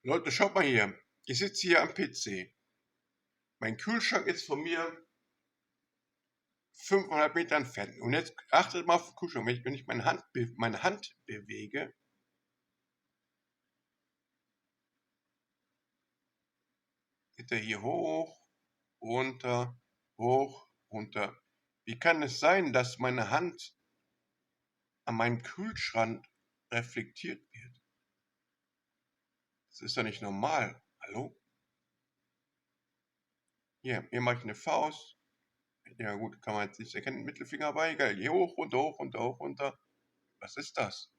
Leute, schaut mal hier. Ich sitze hier am PC. Mein Kühlschrank ist von mir 5,5 Meter entfernt. Und jetzt achtet mal auf den Kühlschrank. Wenn ich meine Hand bewege, geht er hier hoch, runter, hoch, runter. Wie kann es sein, dass meine Hand an meinem Kühlschrank reflektiert wird? Das ist doch nicht normal. Hallo? Hier mache ich eine Faust. Ja gut, kann man jetzt nicht erkennen. Mittelfinger bei, egal. Hier hoch, runter, hoch, runter, hoch, runter. Was ist das?